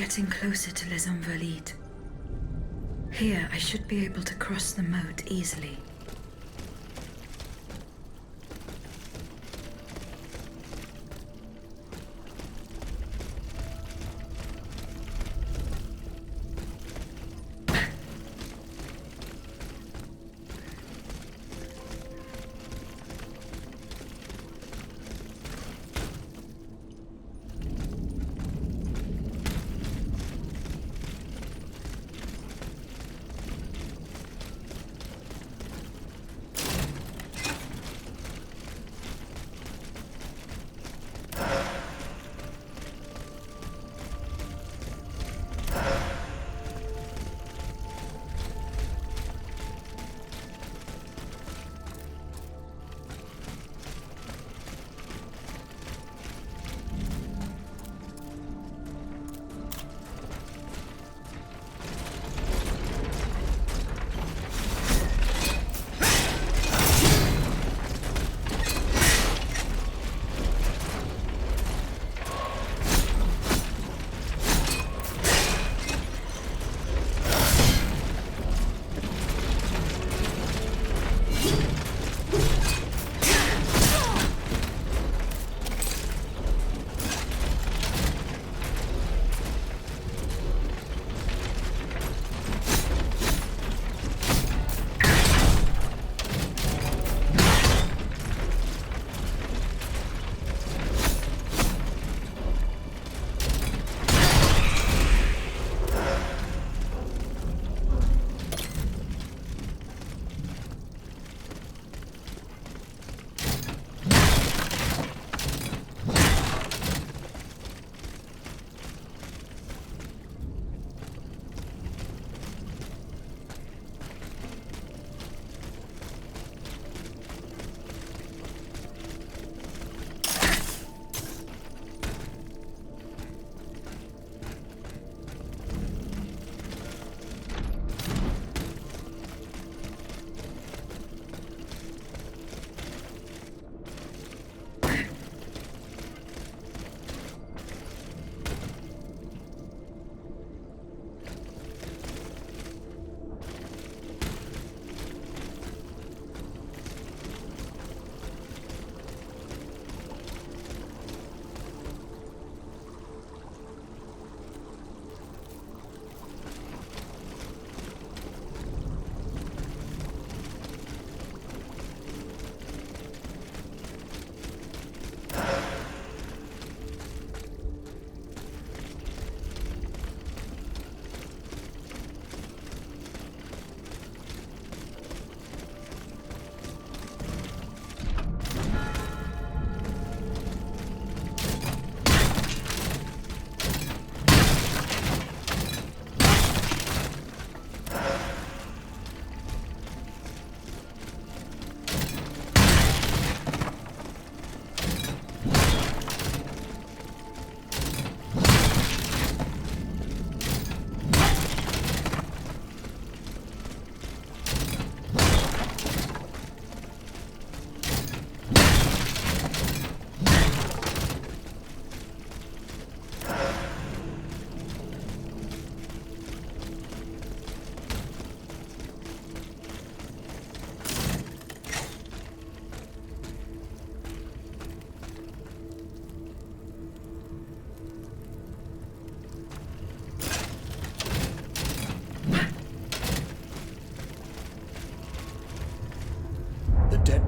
getting closer to Les Invalides. Here, I should be able to cross the moat easily.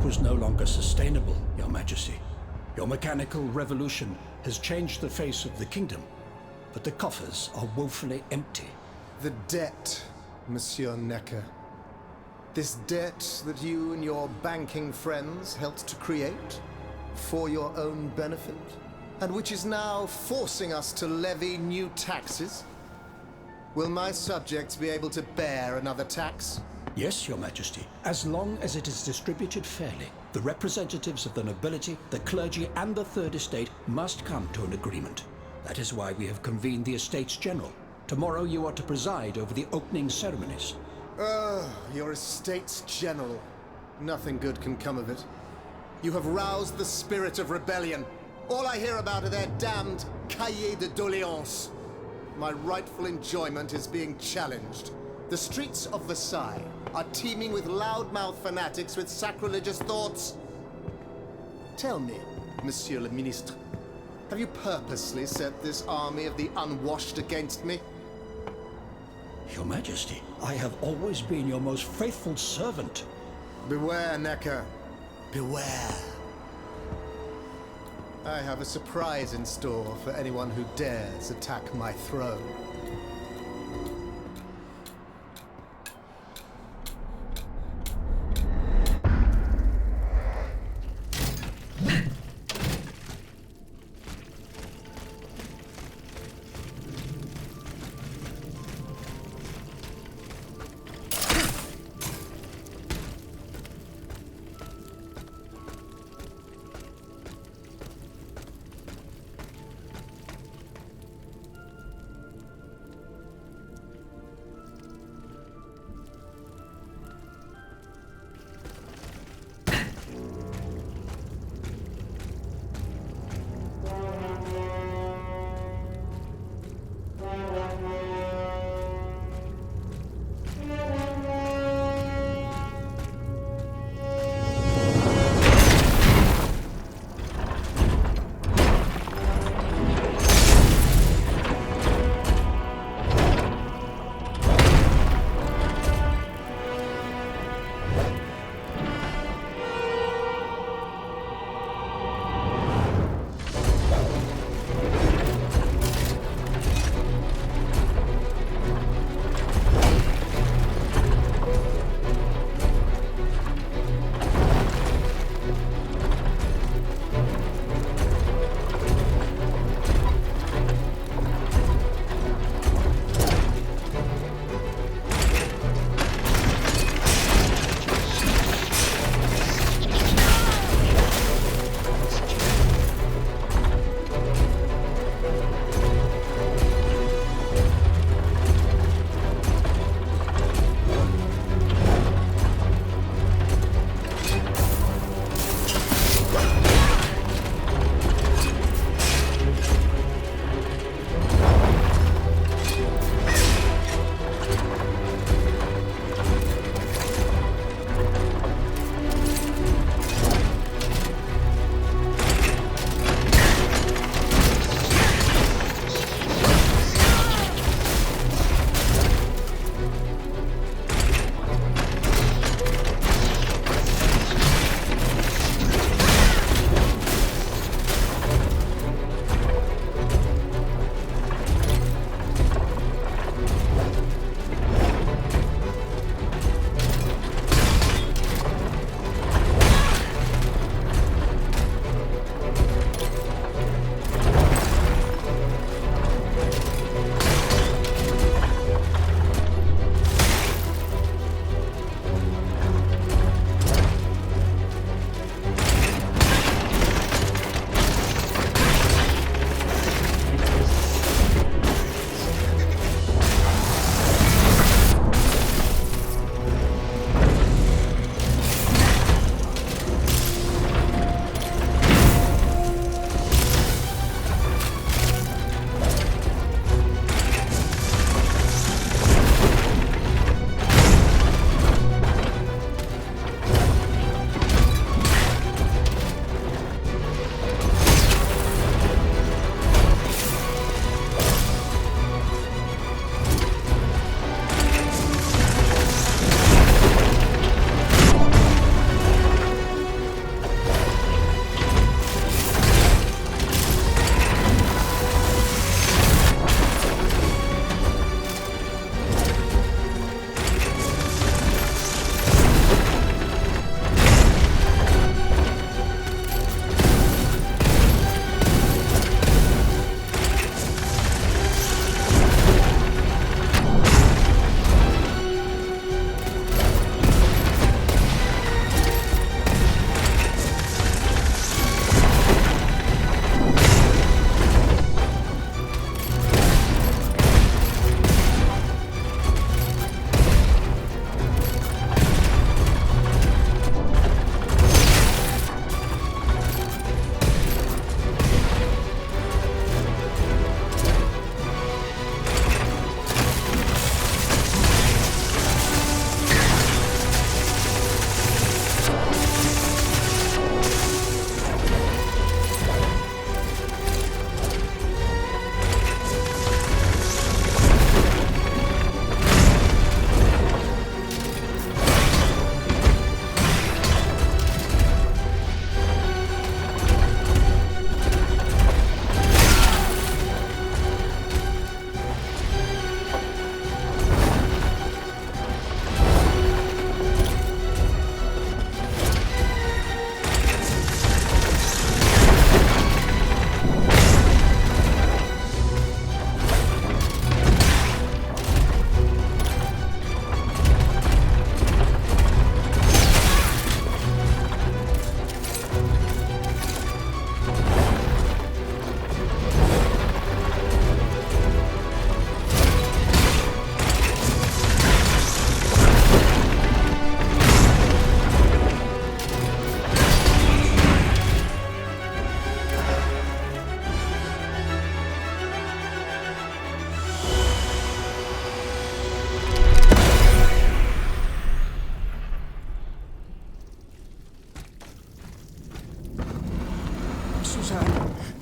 Was no longer sustainable, Your Majesty. Your mechanical revolution has changed the face of the kingdom, but the coffers are woefully empty. The debt, Monsieur Necker. This debt that you and your banking friends helped to create for your own benefit, and which is now forcing us to levy new taxes. Will my subjects be able to bear another tax? Yes, Your Majesty, as long as it is distributed fairly. The representatives of the nobility, the clergy, and the Third Estate must come to an agreement. That is why we have convened the Estates General. Tomorrow you are to preside over the opening ceremonies. Your Estates General. Nothing good can come of it. You have roused the spirit of rebellion. All I hear about are their damned cahiers de doléances. my rightful enjoyment is being challenged. The streets of Versailles are teeming with loudmouth fanatics with sacrilegious thoughts. Tell me, Monsieur le Ministre, have you purposely set this army of the unwashed against me? Your Majesty, I have always been your most faithful servant. Beware, Necker. Beware. I have a surprise in store for anyone who dares attack my throne.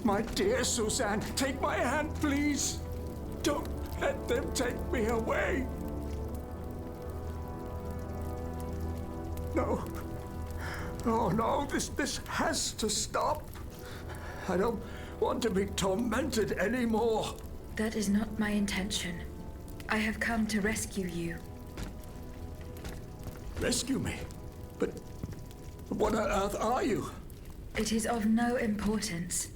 My dear Suzanne, take my hand, please. Don't let them take me away. No. Oh, no, this has to stop. I don't want to be tormented anymore. That is not my intention. I have come to rescue you. Rescue me? But what on earth are you? It is of no importance.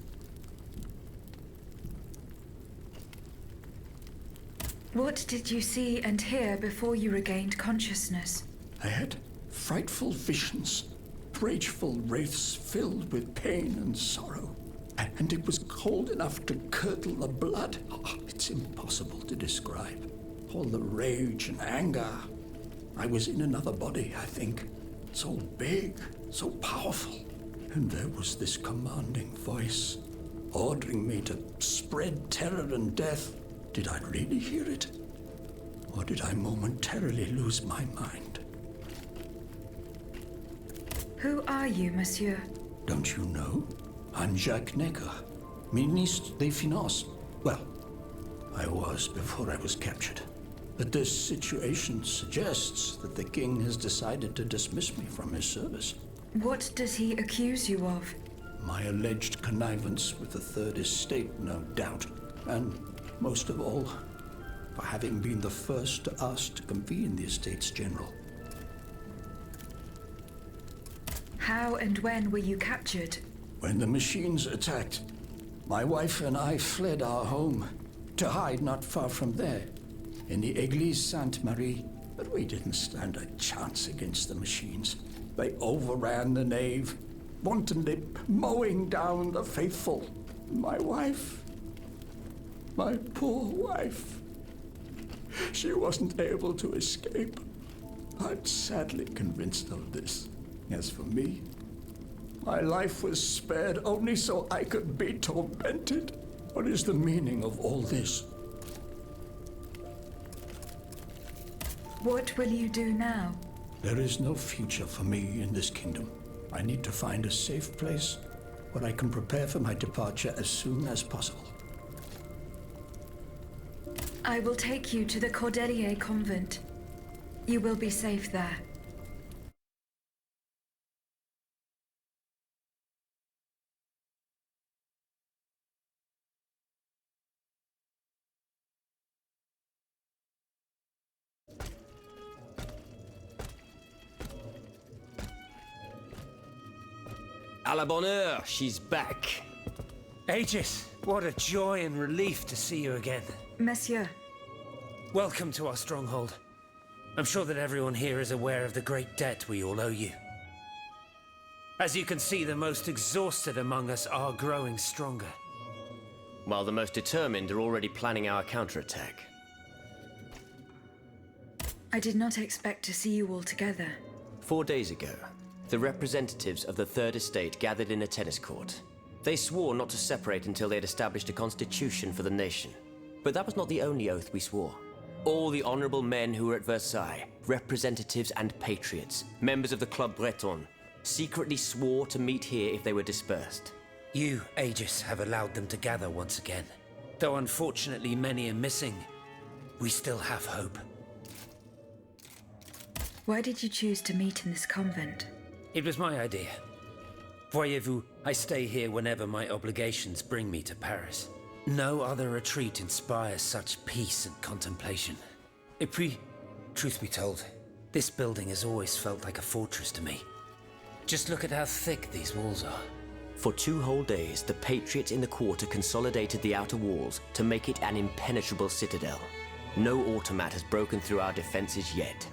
What did you see and hear before you regained consciousness? I had frightful visions, rageful wraiths filled with pain and sorrow. And it was cold enough to curdle the blood. Oh, it's impossible to describe. All the rage and anger. I was in another body, I think. So big, so powerful. And there was this commanding voice, ordering me to spread terror and death. Did I really hear it? Or did I momentarily lose my mind? Who are you, monsieur? Don't you know? I'm Jacques Necker, Ministre des Finances. Well, I was before I was captured. But this situation suggests that the king has decided to dismiss me from his service. What does he accuse you of? My alleged connivance with the Third Estate, no doubt. And most of all, for having been the first to ask to convene the Estates General. How and when were you captured? When the machines attacked, my wife and I fled our home to hide not far from there, in the Église Sainte-Marie. But we didn't stand a chance against the machines. They overran the nave, wantonly mowing down the faithful. My wife, my poor wife, she wasn't able to escape. I'm sadly convinced of this. As for me, my life was spared only so I could be tormented. What is the meaning of all this? What will you do now? There is no future for me in this kingdom. I need to find a safe place where I can prepare for my departure as soon as possible. I will take you to the Cordelier convent. You will be safe there. À la bonne heure, she's back. Aegis, what a joy and relief to see you again. Monsieur, Welcome to our stronghold. I'm sure that everyone here is aware of the great debt we all owe you. As you can see, the most exhausted among us are growing stronger. While the most determined are already planning our counterattack. I did not expect to see you all together. 4 days ago, the representatives of the Third Estate gathered in a tennis court. They swore not to separate until they had established a constitution for the nation. But that was not the only oath we swore. All the honorable men who were at Versailles, representatives and patriots, members of the Club Breton, secretly swore to meet here if they were dispersed. You, Aegis, have allowed them to gather once again. Though unfortunately many are missing, we still have hope. Why did you choose to meet in this convent? It was my idea. Voyez-vous, I stay here whenever my obligations bring me to Paris. No other retreat inspires such peace and contemplation. Et puis, truth be told, this building has always felt like a fortress to me. Just look at how thick these walls are. For 2 whole days, the patriots in the quarter consolidated the outer walls to make it an impenetrable citadel. No automat has broken through our defenses yet.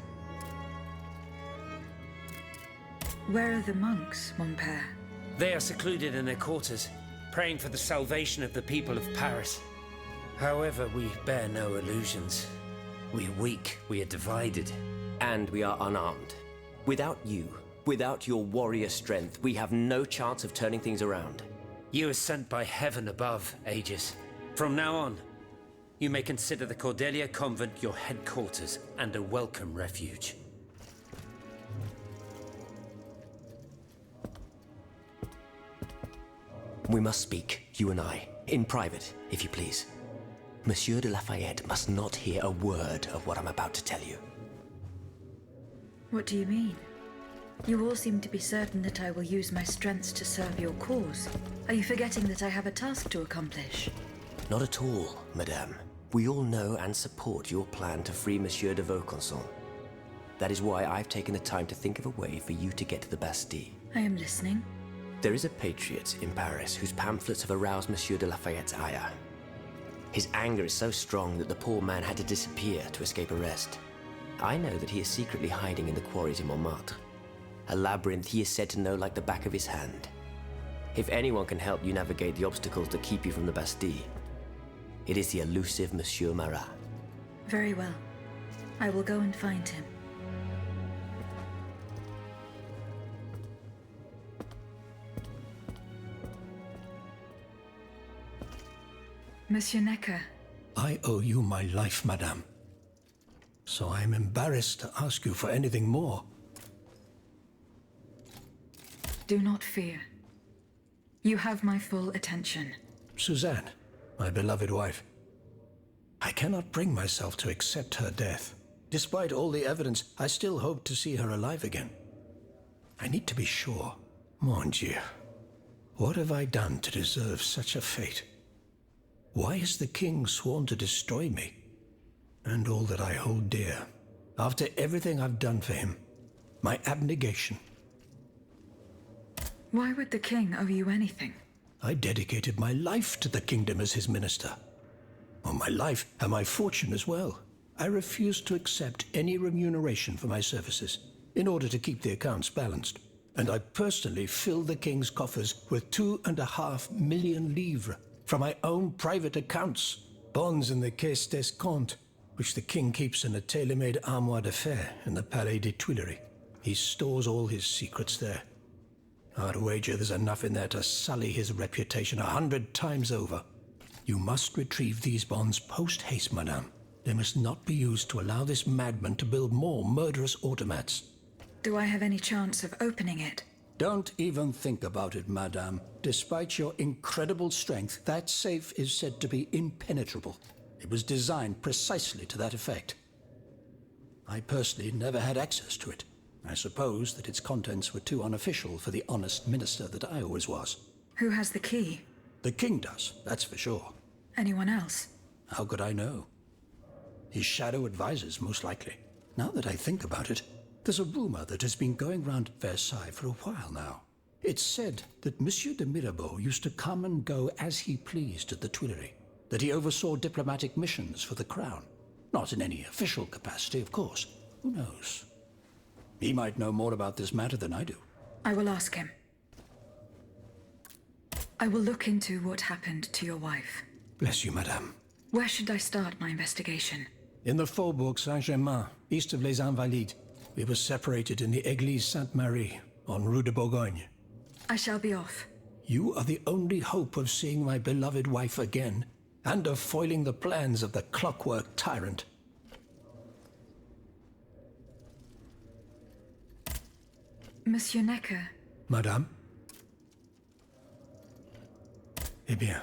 Where are the monks, mon père? They are secluded in their quarters, praying for the salvation of the people of Paris. However, we bear no illusions. We are weak, we are divided. And we are unarmed. Without you, without your warrior strength, we have no chance of turning things around. You are sent by heaven above, Aegis. From now on, you may consider the Cordelier Convent your headquarters and a welcome refuge. We must speak, you and I, in private, if you please. Monsieur de Lafayette must not hear a word of what I'm about to tell you. What do you mean? You all seem to be certain that I will use my strengths to serve your cause. Are you forgetting that I have a task to accomplish? Not at all, madame. We all know and support your plan to free Monsieur de Vaucanson. That is why I've taken the time to think of a way for you to get to the Bastille. I am listening. There is a patriot in Paris whose pamphlets have aroused Monsieur de Lafayette's ire. His anger is so strong that the poor man had to disappear to escape arrest. I know that he is secretly hiding in the quarries in Montmartre. A labyrinth he is said to know like the back of his hand. If anyone can help you navigate the obstacles that keep you from the Bastille, it is the elusive Monsieur Marat. Very well. I will go and find him. Monsieur Necker. I owe you my life, madame. So I am embarrassed to ask you for anything more. Do not fear. You have my full attention. Suzanne, my beloved wife. I cannot bring myself to accept her death. Despite all the evidence, I still hope to see her alive again. I need to be sure. Mon Dieu. What have I done to deserve such a fate? Why has the king sworn to destroy me? And all that I hold dear. After everything I've done for him. My abnegation. Why would the king owe you anything? I dedicated my life to the kingdom as his minister. Well, my life and my fortune as well. I refuse to accept any remuneration for my services in order to keep the accounts balanced. And I personally filled the king's coffers with 2.5 million livres from my own private accounts, bonds in the Caisse d'Escompte, which the king keeps in a tailor-made armoire de fer in the Palais des Tuileries. He stores all his secrets there. I'd wager there's enough in there to sully his reputation 100 times over. You must retrieve these bonds post-haste, madame. They must not be used to allow this madman to build more murderous automats. Do I have any chance of opening it? Don't even think about it, madame. Despite your incredible strength, that safe is said to be impenetrable. It was designed precisely to that effect. I personally never had access to it. I suppose that its contents were too unofficial for the honest minister that I always was. Who has the key? The king does, that's for sure. Anyone else? How could I know? His shadow advisors, most likely. Now that I think about it, there's a rumor that has been going round at Versailles for a while now. It's said that Monsieur de Mirabeau used to come and go as he pleased at the Tuileries, that he oversaw diplomatic missions for the crown. Not in any official capacity, of course. Who knows? He might know more about this matter than I do. I will ask him. I will look into what happened to your wife. Bless you, madame. Where should I start my investigation? In the Faubourg Saint-Germain, east of Les Invalides. We were separated in the Église Sainte-Marie, on Rue de Bourgogne. I shall be off. You are the only hope of seeing my beloved wife again, and of foiling the plans of the clockwork tyrant. Monsieur Necker. Madame? Eh bien,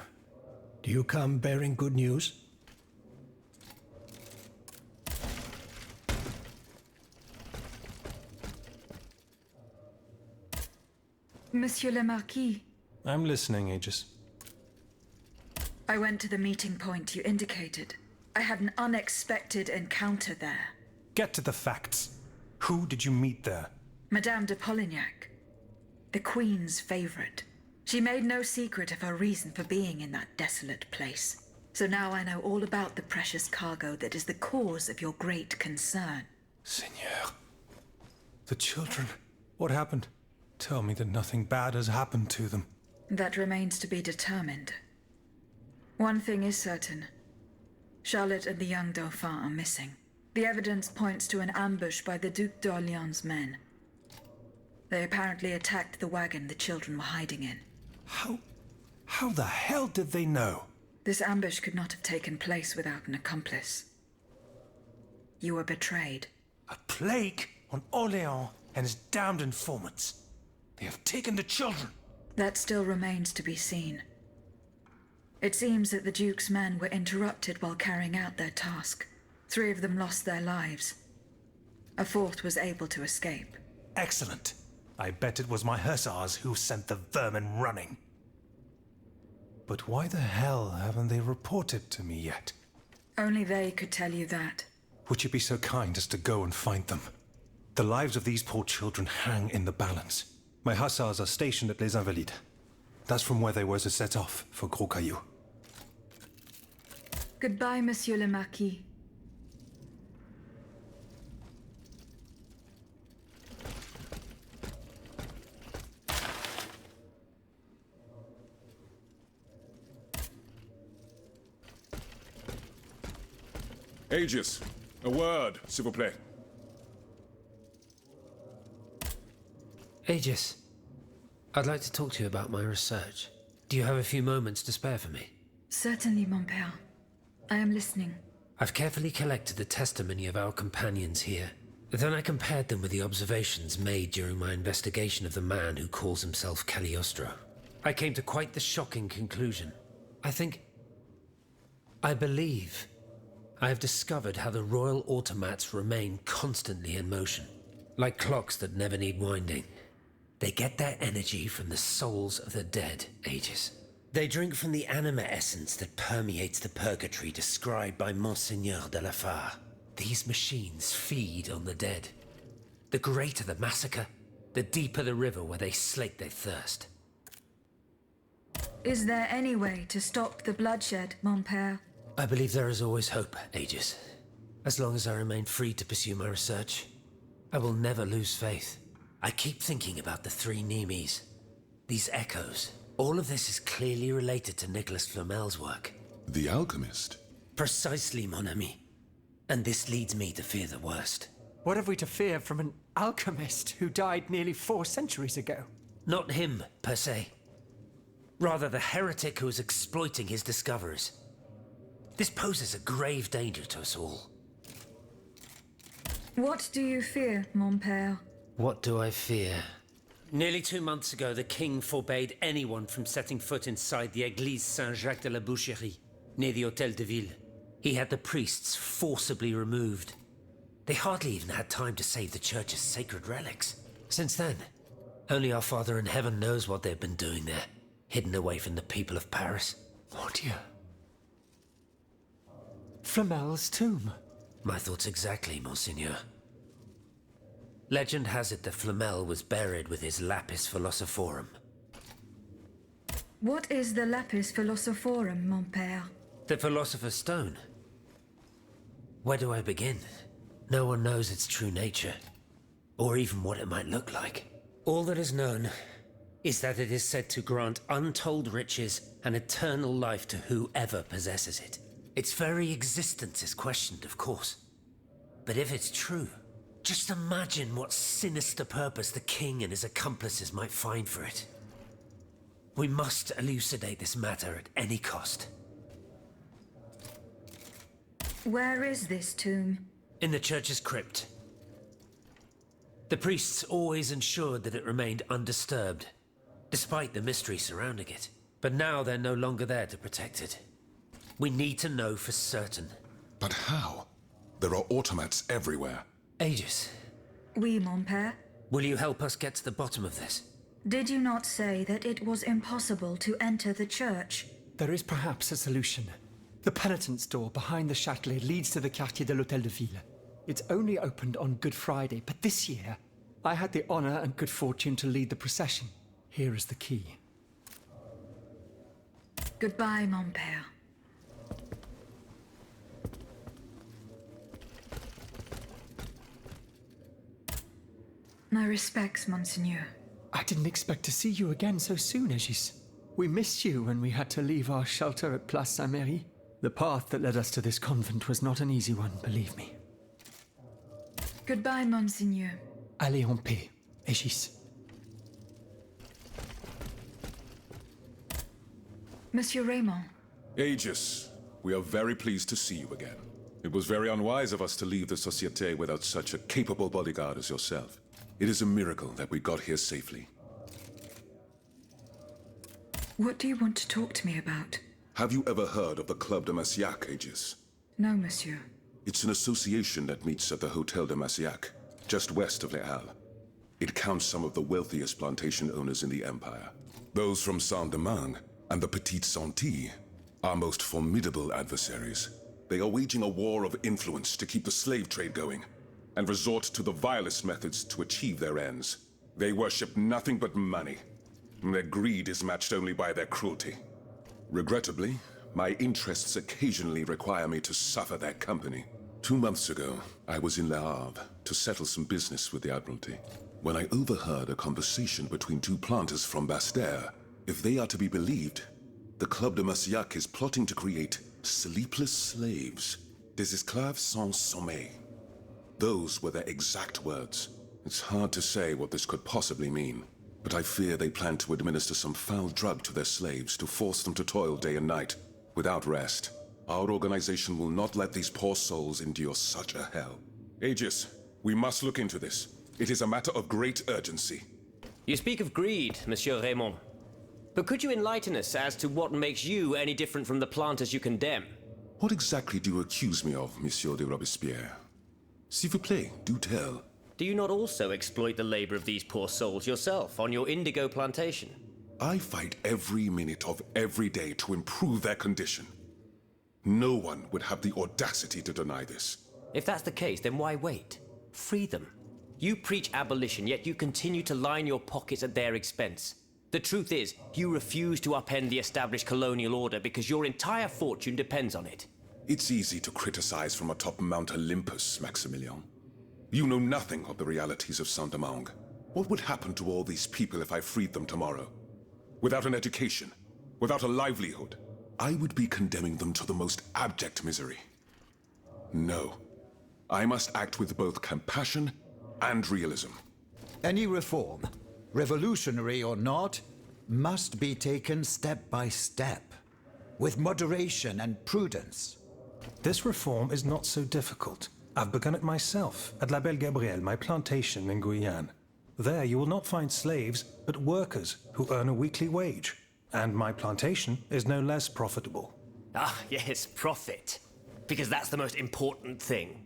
do you come bearing good news? Monsieur le Marquis. I'm listening, Aegis. I went to the meeting point you indicated. I had an unexpected encounter there. Get to the facts. Who did you meet there? Madame de Polignac, the Queen's favorite. She made no secret of her reason for being in that desolate place. So now I know all about the precious cargo that is the cause of your great concern. Seigneur. The children. What happened? Tell me that nothing bad has happened to them. That remains to be determined. One thing is certain. Charlotte and the young Dauphin are missing. The evidence points to an ambush by the Duc d'Orléans' men. They apparently attacked the wagon the children were hiding in. How the hell did they know? This ambush could not have taken place without an accomplice. You were betrayed. A plague on Orléans and his damned informants. They have taken the children. That still remains to be seen. It seems that the Duke's men were interrupted while carrying out their task. 3 of them lost their lives. A 4th was able to escape. Excellent. I bet it was my hussars who sent the vermin running. But why the hell haven't they reported to me yet? Only they could tell you that. Would you be so kind as to go and find them? The lives of these poor children hang in the balance. My hussars are stationed at Les Invalides. That's from where they were to set off for Gros Caillou. Goodbye, Monsieur le Marquis. Aegis, a word, s'il vous plaît. Aegis, I'd like to talk to you about my research. Do you have a few moments to spare for me? Certainly, mon père. I am listening. I've carefully collected the testimony of our companions here. Then I compared them with the observations made during my investigation of the man who calls himself Cagliostro. I came to quite the shocking conclusion. I believe I have discovered how the royal automats remain constantly in motion, like clocks that never need winding. They get their energy from the souls of the dead, Aegis. They drink from the anima essence that permeates the purgatory described by Monseigneur de la Fare. These machines feed on the dead. The greater the massacre, the deeper the river where they slake their thirst. Is there any way to stop the bloodshed, mon père? I believe there is always hope, Aegis. As long as I remain free to pursue my research, I will never lose faith. I keep thinking about the 3 Nvmes. These echoes. All of this is clearly related to Nicholas Flamel's work. The alchemist? Precisely, mon ami. And this leads me to fear the worst. What have we to fear from an alchemist who died nearly 4 centuries ago? Not him, per se. Rather the heretic who is exploiting his discoveries. This poses a grave danger to us all. What do you fear, mon père? What do I fear? Nearly 2 months ago, the king forbade anyone from setting foot inside the Église Saint-Jacques de la Boucherie, near the Hôtel de Ville. He had the priests forcibly removed. They hardly even had time to save the church's sacred relics. Since then, only our Father in heaven knows what they've been doing there, hidden away from the people of Paris. Oh dear. Flamel's tomb. My thoughts exactly, Monseigneur. Legend has it that Flamel was buried with his Lapis Philosophorum. What is the Lapis Philosophorum, mon père? The Philosopher's Stone. Where do I begin? No one knows its true nature, or even what it might look like. All that is known is that it is said to grant untold riches and eternal life to whoever possesses it. Its very existence is questioned, of course. But if it's true, just imagine what sinister purpose the king and his accomplices might find for it. We must elucidate this matter at any cost. Where is this tomb? In the church's crypt. The priests always ensured that it remained undisturbed, despite the mystery surrounding it. But now they're no longer there to protect it. We need to know for certain. But how? There are automats everywhere. Aegis, Oui, mon père. will you help us get to the bottom of this? Did you not say that it was impossible to enter the church? There is perhaps a solution. The penitent's door behind the Châtelet leads to the Quartier de l'Hôtel de Ville. It's only opened on Good Friday, but this year, I had the honor and good fortune to lead the procession. Here is the key. Goodbye, mon père. My respects, Monseigneur. I didn't expect to see you again so soon, Aegis. We missed you when we had to leave our shelter at Place Saint-Méry. The path that led us to this convent was not an easy one, believe me. Goodbye, Monseigneur. Allez en paix, Aegis. Monsieur Raymond. Aegis, we are very pleased to see you again. It was very unwise of us to leave the Société without such a capable bodyguard as yourself. It is a miracle that we got here safely. What do you want to talk to me about? Have you ever heard of the Club de Massiac, Aegis? No, monsieur. It's an association that meets at the Hotel de Massiac, just west of Les Halles. It counts some of the wealthiest plantation owners in the empire. Those from Saint-Domingue and the Petite Santilles are most formidable adversaries. They are waging a war of influence to keep the slave trade going, and resort to the vilest methods to achieve their ends. They worship nothing but money. Their greed is matched only by their cruelty. Regrettably, my interests occasionally require me to suffer their company. 2 months ago, I was in Le Havre to settle some business with the Admiralty, when I overheard a conversation between two planters from Bastère. If they are to be believed, the Club de Massiac is plotting to create sleepless slaves, des esclaves sans sommeil. Those were their exact words. It's hard to say what this could possibly mean, but I fear they plan to administer some foul drug to their slaves to force them to toil day and night, without rest. Our organization will not let these poor souls endure such a hell. Aegis, we must look into this. It is a matter of great urgency. You speak of greed, Monsieur Raymond. But could you enlighten us as to what makes you any different from the planters you condemn? What exactly do you accuse me of, Monsieur de Robespierre? S'il vous plaît, do tell. Do you not also exploit the labor of these poor souls yourself on your indigo plantation? I fight every minute of every day to improve their condition. No one would have the audacity to deny this. If that's the case, then why wait? Free them. You preach abolition, yet you continue to line your pockets at their expense. The truth is, you refuse to upend the established colonial order because your entire fortune depends on it. It's easy to criticize from atop Mount Olympus, Maximilian. You know nothing of the realities of Saint-Domingue. What would happen to all these people if I freed them tomorrow? Without an education, without a livelihood, I would be condemning them to the most abject misery. No. I must act with both compassion and realism. Any reform, revolutionary or not, must be taken step by step, with moderation and prudence. This reform is not so difficult. I've begun it myself at La Belle Gabrielle, my plantation in Guyane. There you will not find slaves, but workers who earn a weekly wage. And my plantation is no less profitable. Ah, yes, profit. Because that's the most important thing.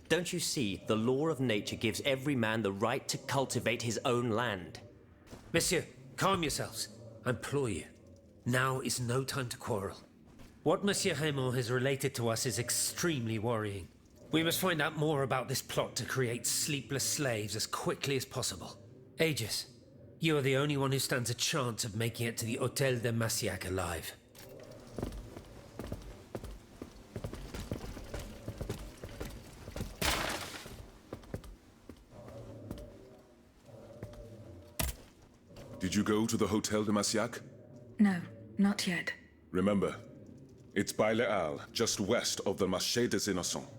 Don't you see, the law of nature gives every man the right to cultivate his own land. Monsieur, calm yourselves. I implore you. Now is no time to quarrel. What Monsieur Raymond has related to us is extremely worrying. We must find out more about this plot to create sleepless slaves as quickly as possible. Aegis, you are the only one who stands a chance of making it to the Hotel de Massiac alive. Did you go to the Hotel de Massiac? No, not yet. Remember, it's by Les Halles, just west of the Marché des Innocents.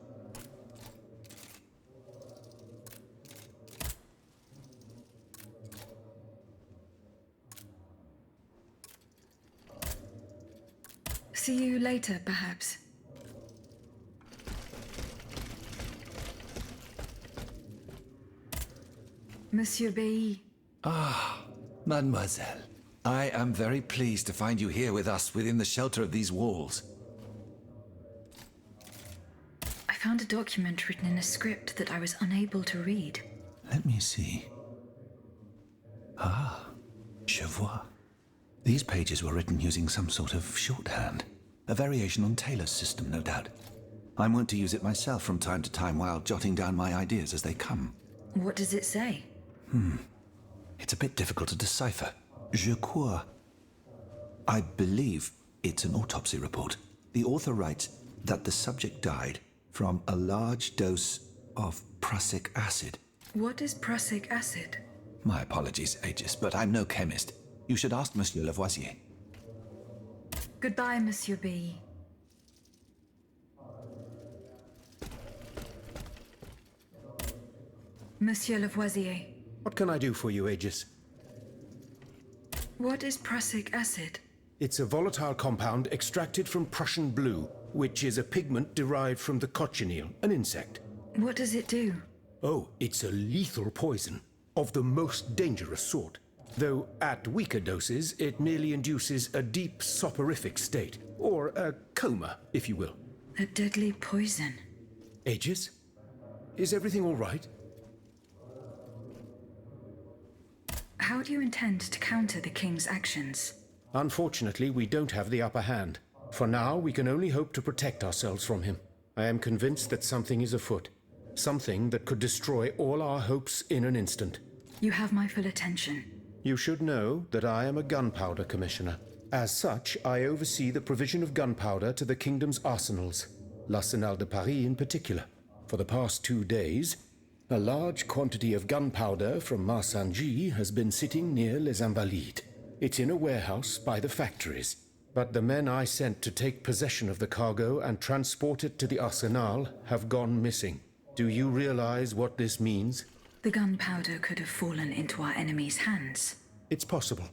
See you later, perhaps. Monsieur Bailly. Ah, mademoiselle. I am very pleased to find you here with us within the shelter of these walls. I found a document written in a script that I was unable to read. Let me see. Ah, je vois. These pages were written using some sort of shorthand. A variation on Taylor's system, no doubt. I'm wont to use it myself from time to time while jotting down my ideas as they come. What does it say? It's a bit difficult to decipher. Je crois. I believe it's an autopsy report. The author writes that the subject died from a large dose of prussic acid. What is prussic acid? My apologies, Aegis, but I'm no chemist. You should ask Monsieur Lavoisier. Goodbye, Monsieur B. Monsieur Lavoisier. What can I do for you, Aegis? What is prussic acid? It's a volatile compound extracted from Prussian blue, which is a pigment derived from the cochineal, an insect. What does it do? Oh, it's a lethal poison, of the most dangerous sort. though at weaker doses it merely induces a deep soporific state, or a coma, if you will. A deadly poison. Aegis? Is everything all right? How do you intend to counter the King's actions? Unfortunately, we don't have the upper hand. For now, we can only hope to protect ourselves from him. I am convinced that something is afoot. Something that could destroy all our hopes in an instant. You have my full attention. You should know that I am a gunpowder commissioner. As such, I oversee the provision of gunpowder to the kingdom's arsenals, l'Arsenal de Paris in particular. For the past 2 days, a large quantity of gunpowder from Marsangy has been sitting near Les Invalides. It's in a warehouse by the factories. But the men I sent to take possession of the cargo and transport it to the Arsenal have gone missing. Do you realize what this means? The gunpowder could have fallen into our enemy's hands. It's possible.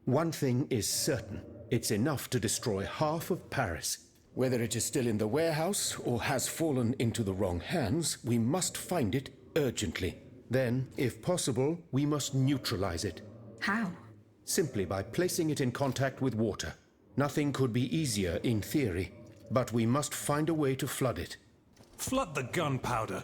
One thing is certain. It's enough to destroy half of Paris. Whether it is still in the warehouse or has fallen into the wrong hands, we must find it urgently. Then, if possible, we must neutralize it. How? Simply by placing it in contact with water. Nothing could be easier in theory, but we must find a way to flood it. Flood the gunpowder?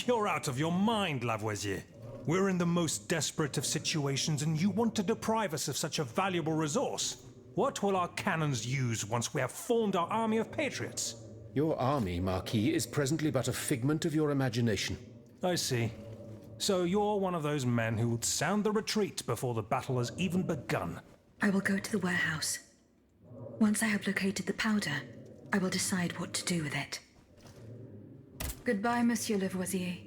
You're out of your mind, Lavoisier. We're in the most desperate of situations and you want to deprive us of such a valuable resource. What will our cannons use once we have formed our army of patriots? Your army, Marquis, is presently but a figment of your imagination. I see. So you're one of those men who would sound the retreat before the battle has even begun. I will go to the warehouse. Once I have located the powder, I will decide what to do with it. Goodbye, Monsieur Lavoisier.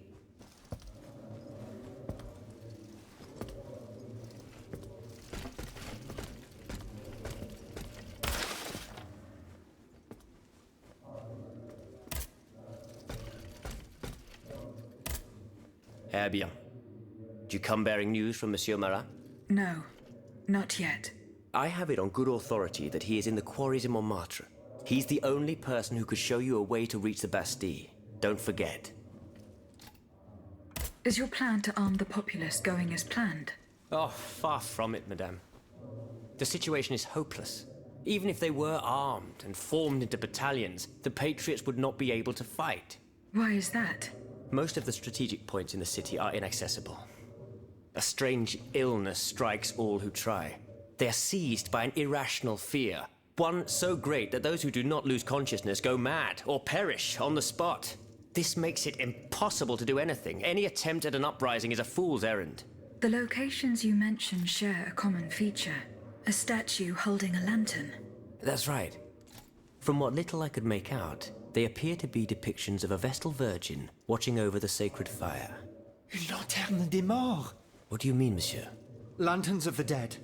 Eh bien. Do you come bearing news from Monsieur Marat? No, not yet. I have it on good authority that he is in the quarries in Montmartre. He's the only person who could show you a way to reach the Bastille. Don't forget. Is your plan to arm the populace going as planned? Oh, far from it, madame. The situation is hopeless. Even if they were armed and formed into battalions, the Patriots would not be able to fight. Why is that? Most of the strategic points in the city are inaccessible. A strange illness strikes all who try. They are seized by an irrational fear, one so great that those who do not lose consciousness go mad or perish on the spot. This makes it impossible to do anything. Any attempt at an uprising is a fool's errand. The locations you mention share a common feature. A statue holding a lantern. That's right. From what little I could make out, they appear to be depictions of a Vestal Virgin watching over the sacred fire. Une lanterne des morts. What do you mean, monsieur? Lanterns of the dead.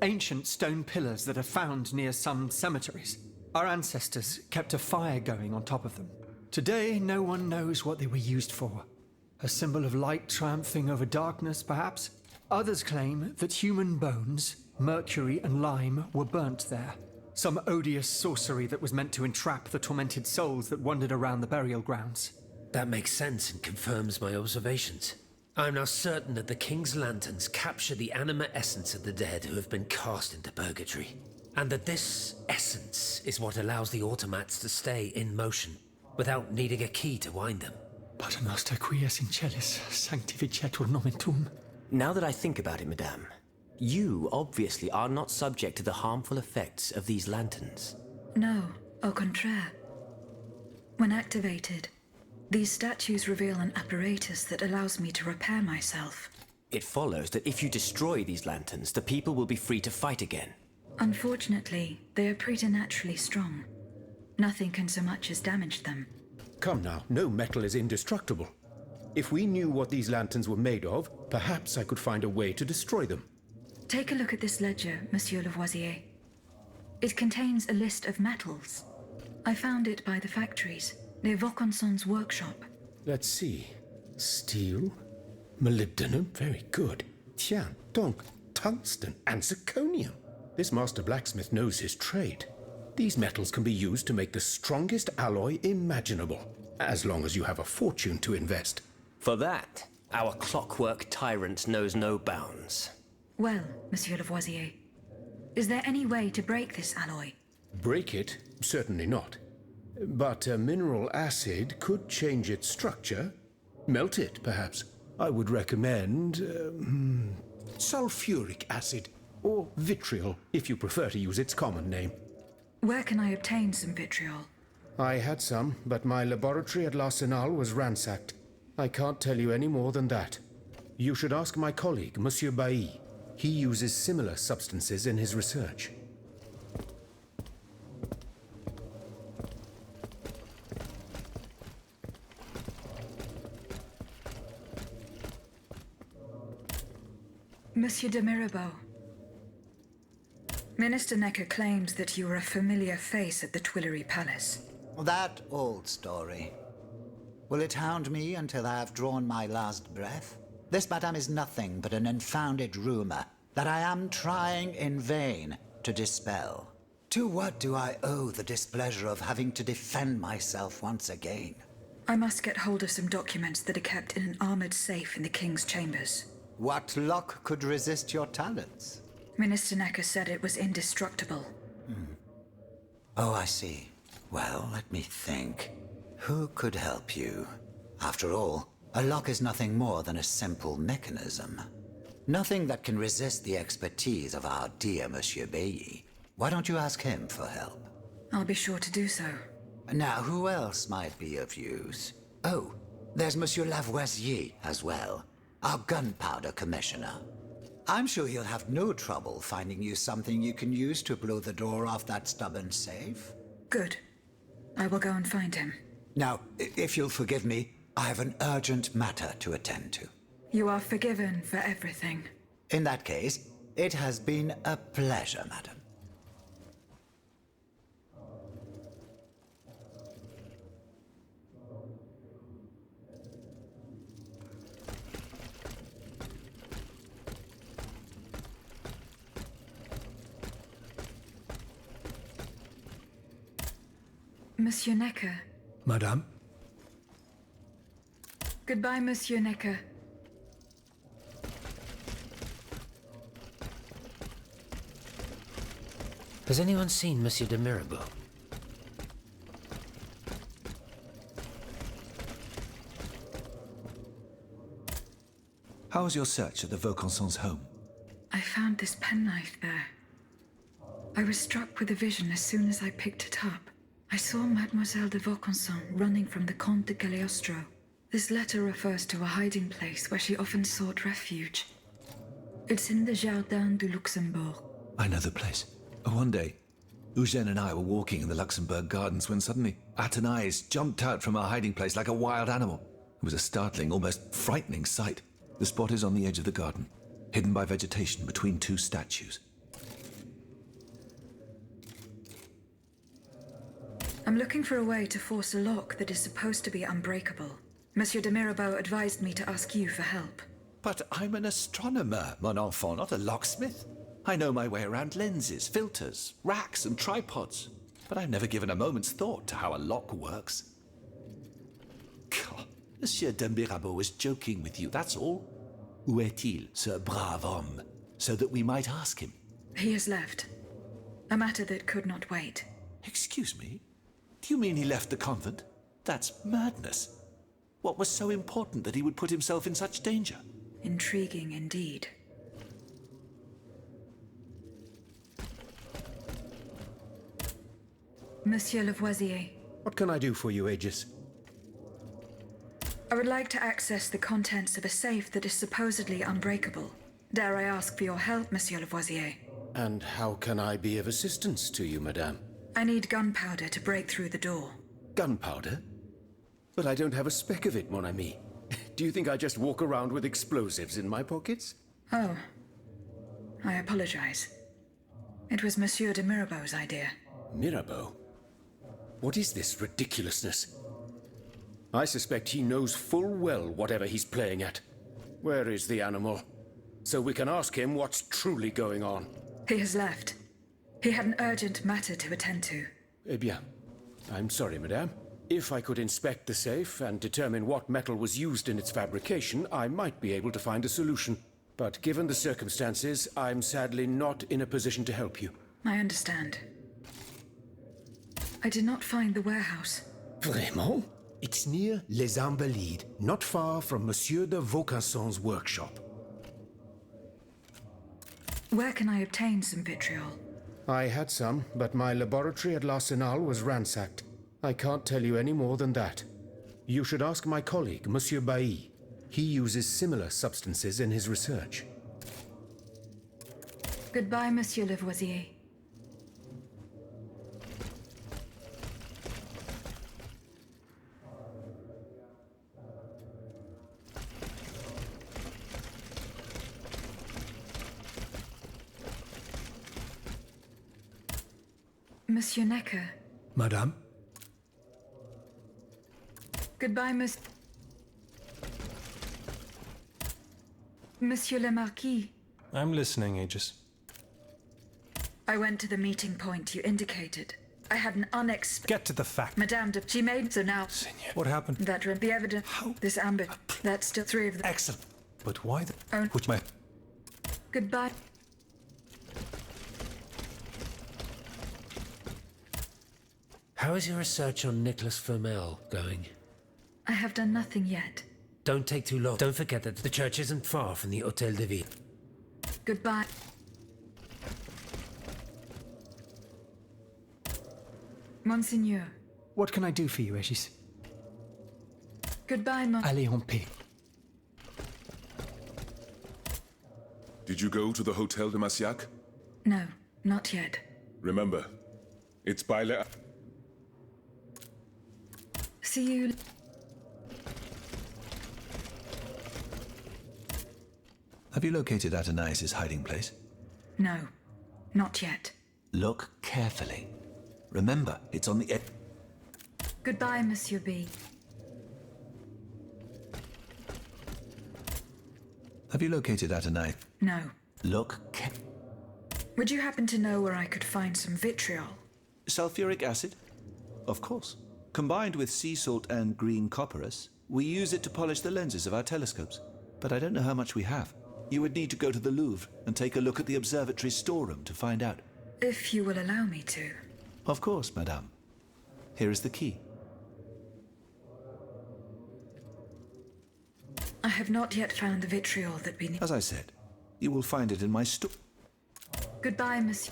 Ancient stone pillars that are found near some cemeteries. Our ancestors kept a fire going on top of them. Today, no one knows what they were used for. A symbol of light triumphing over darkness, perhaps? Others claim that human bones, mercury and lime, were burnt there. Some odious sorcery that was meant to entrap the tormented souls that wandered around the burial grounds. That makes sense and confirms my observations. I am now certain that the King's lanterns capture the anima essence of the dead who have been cast into purgatory, and that this essence is what allows the automats to stay in motion, without needing a key to wind them. Pater noster qui es in celis, sanctificetur nomen tuum. Now that I think about it, madame, you obviously are not subject to the harmful effects of these lanterns. No, au contraire. When activated, these statues reveal an apparatus that allows me to repair myself. It follows that if you destroy these lanterns, the people will be free to fight again. Unfortunately, they are preternaturally strong. Nothing can so much as damage them. Come now, no metal is indestructible. If we knew what these lanterns were made of, perhaps I could find a way to destroy them. Take a look at this ledger, Monsieur Lavoisier. It contains a list of metals. I found it by the factories, near Vaucanson's workshop. Let's see. Steel, molybdenum, very good. Tiens, donc, tungsten and zirconium. This master blacksmith knows his trade. These metals can be used to make the strongest alloy imaginable, as long as you have a fortune to invest. For that, our clockwork tyrant knows no bounds. Well, Monsieur Lavoisier, is there any way to break this alloy? Break it? Certainly not. But a mineral acid could change its structure. Melt it, perhaps. I would recommend sulfuric acid, or vitriol, if you prefer to use its common name. Where can I obtain some vitriol? I had some, but my laboratory at L'Arsenal was ransacked. I can't tell you any more than that. You should ask my colleague, Monsieur Bailly. He uses similar substances in his research. Monsieur de Mirabeau, Minister Necker claims that you are a familiar face at the Tuileries Palace. That old story. Will it hound me until I have drawn my last breath? This, madame, is nothing but an unfounded rumor that I am trying in vain to dispel. To what do I owe the displeasure of having to defend myself once again? I must get hold of some documents that are kept in an armored safe in the King's chambers. What lock could resist your talents? Minister Necker said it was indestructible. Oh, I see. Well, let me think. Who could help you? After all, a lock is nothing more than a simple mechanism. Nothing that can resist the expertise of our dear Monsieur Bailly. Why don't you ask him for help? I'll be sure to do so. Now, who else might be of use? Oh, there's Monsieur Lavoisier as well, our gunpowder commissioner. I'm sure he'll have no trouble finding you something you can use to blow the door off that stubborn safe. Good. I will go and find him. Now, if you'll forgive me, I have an urgent matter to attend to. You are forgiven for everything. In that case, it has been a pleasure, madam. Monsieur Necker. Madame? Goodbye, Monsieur Necker. Has anyone seen Monsieur de Mirabeau? How was your search at the Vaucansons' home? I found this penknife there. I was struck with a vision as soon as I picked it up. I saw Mademoiselle de Vaucanson running from the Comte de Cagliostro. This letter refers to a hiding place where she often sought refuge. It's in the Jardin du Luxembourg. I know the place. One day, Eugène and I were walking in the Luxembourg Gardens when suddenly Athénaïs jumped out from our hiding place like a wild animal. It was a startling, almost frightening sight. The spot is on the edge of the garden, hidden by vegetation between two statues. I'm looking for a way to force a lock that is supposed to be unbreakable. Monsieur de Mirabeau advised me to ask you for help. But I'm an astronomer, mon enfant, not a locksmith. I know my way around lenses, filters, racks and tripods. But I've never given a moment's thought to how a lock works. God, Monsieur de Mirabeau was joking with you, that's all. Où est-il, ce brave homme? So that we might ask him. He has left. A matter that could not wait. Excuse me? Do you mean he left the convent? That's madness. What was so important that he would put himself in such danger? Intriguing indeed. Monsieur Lavoisier. What can I do for you, Aegis? I would like to access the contents of a safe that is supposedly unbreakable. Dare I ask for your help, Monsieur Lavoisier? And how can I be of assistance to you, madame? I need gunpowder to break through the door. Gunpowder? But I don't have a speck of it, mon ami. Do you think I just walk around with explosives in my pockets? Oh. I apologize. It was Monsieur de Mirabeau's idea. Mirabeau? What is this ridiculousness? I suspect he knows full well whatever he's playing at. Where is the animal? So we can ask him what's truly going on. He has left. He had an urgent matter to attend to. Eh bien, I'm sorry, madame. If I could inspect the safe and determine what metal was used in its fabrication, I might be able to find a solution. But given the circumstances, I'm sadly not in a position to help you. I understand. I did not find the warehouse. Vraiment? It's near Les Invalides, not far from Monsieur de Vaucanson's workshop. Where can I obtain some vitriol? I had some, but my laboratory at L'Arsenal was ransacked. I can't tell you any more than that. You should ask my colleague, Monsieur Bailly. He uses similar substances in his research. Goodbye, Monsieur Lavoisier. Monsieur Necker. Madame? Goodbye, Monsieur le Marquis. I'm listening, Aegis. I went to the meeting point you indicated. I had an unexpected... Get to the fact. Madame de... She made... So now... Seigneur. What happened? That room. The evidence... How? This amber... That's still 3 of them. Excellent. But why the... Oh. Which my... Goodbye. How is your research on Nicholas Flamel going? I have done nothing yet. Don't take too long. Don't forget that the church isn't far from the Hôtel de Ville. Goodbye. Monseigneur. What can I do for you, Aegis? Goodbye, Allez en paix. Did you go to the Hotel de Massiac? No, not yet. Remember, it's by See you... Have you located Athanasius' hiding place? No, not yet. Look carefully. Remember, it's on the Goodbye, Monsieur B. Have you located Athanasius? No. Look Would you happen to know where I could find some vitriol? Sulfuric acid? Of course. Combined with sea salt and green copperas, we use it to polish the lenses of our telescopes. But I don't know how much we have. You would need to go to the Louvre and take a look at the observatory's storeroom to find out. If you will allow me to. Of course, madame. Here is the key. I have not yet found the vitriol that we need. As I said, you will find it in my store. Goodbye, Monsieur.